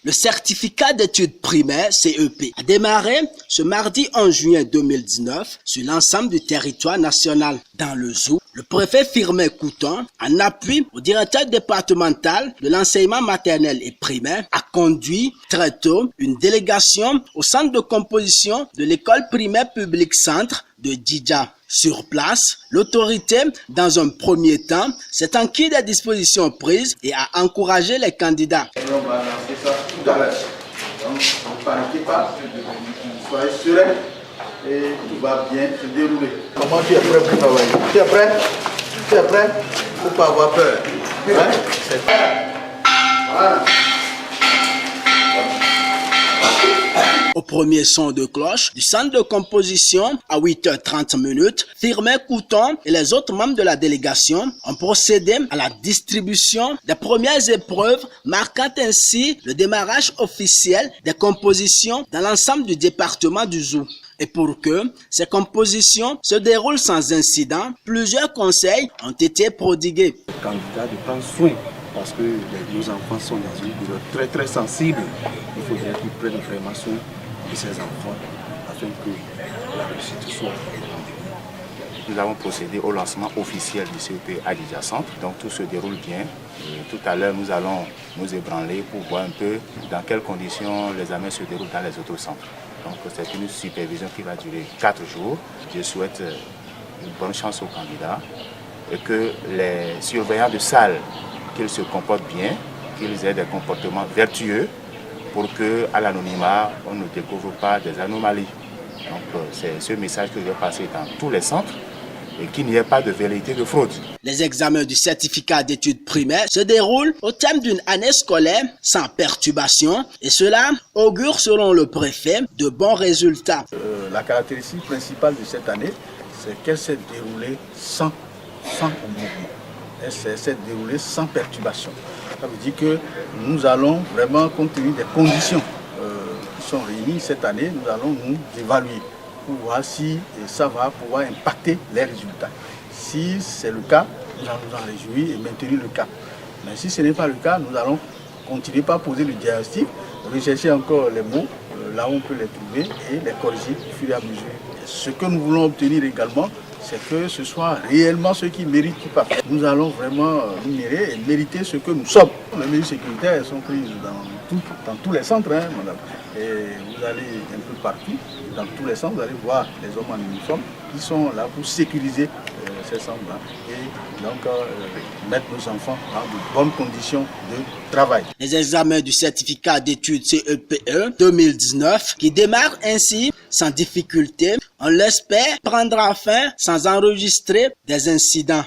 Le certificat d'études primaires, CEP, a démarré ce mardi 11 juin 2019 sur l'ensemble du territoire national. Dans le Zou, le préfet Firmin Couton, en appui au directeur départemental de l'enseignement maternel et primaire, a conduit très tôt une délégation au centre de composition de l'école primaire publique centre de Djidja. Sur place, l'autorité, dans un premier temps, s'est enquis des dispositions prises et a encouragé les candidats. On va lancer ça tout à l'heure. Donc, ne paniquez pas, soyez sereins et tout va bien se dérouler. Comment tu es prêt pour travailler? Tu es prêt? Tu es prêt? Il ne faut pas avoir peur. Hein? Voilà. Au premier son de cloche du centre de composition, à 8h30, Firmin Couton et les autres membres de la délégation ont procédé à la distribution des premières épreuves, marquant ainsi le démarrage officiel des compositions dans l'ensemble du département du Zou. Et pour que ces compositions se déroulent sans incident, plusieurs conseils ont été prodigués. Les candidats de prendre soin parce que nos enfants sont dans une période très sensible. Il faudrait qu'ils prennent vraiment soin de ces enfants afin que la réussite soit. Nous avons procédé au lancement officiel du CEP à Djidja Centre, donc tout se déroule bien. Et tout à l'heure, nous allons nous ébranler pour voir un peu dans quelles conditions les examens se déroulent dans les autres centres. Donc c'est une supervision qui va durer 4 jours. Je souhaite une bonne chance aux candidats et que les surveillants de salle, qu'ils se comportent bien, qu'ils aient des comportements vertueux pour qu'à l'anonymat, on ne découvre pas des anomalies. Donc c'est ce message que je vais passer dans tous les centres et qu'il n'y ait pas de velléité de fraude. Les examens du certificat d'études primaires se déroulent au terme d'une année scolaire sans perturbation et cela augure, selon le préfet, de bons résultats. La caractéristique principale de cette année, c'est qu'elle s'est déroulée sans mouvement. Elle s'est déroulée sans perturbation. Ça veut dire que nous allons vraiment, compte tenu des conditions qui sont réunies cette année, nous allons nous évaluer pour voir si ça va pouvoir impacter les résultats. Si c'est le cas, nous allons nous en réjouir et maintenir le cap. Mais si ce n'est pas le cas, nous allons continuer par poser le diagnostic, rechercher encore les mots, là où on peut les trouver et les corriger au fur et à mesure. Ce que nous voulons obtenir également, c'est que ce soit réellement ceux qui méritent qui partent. Nous allons vraiment numérer et mériter ce que nous sommes. Les mesures sécuritaires sont prises dans tous les centres, hein, madame. Et vous allez un peu partout, dans tous les centres, vous allez voir les hommes en uniforme qui sont là pour sécuriser ces centres-là et donc mettre nos enfants dans de bonnes conditions de travail. Les examens du certificat d'études CEPE 2019 qui démarrent ainsi sans difficulté, on l'espère, prendra fin sans enregistrer des incidents.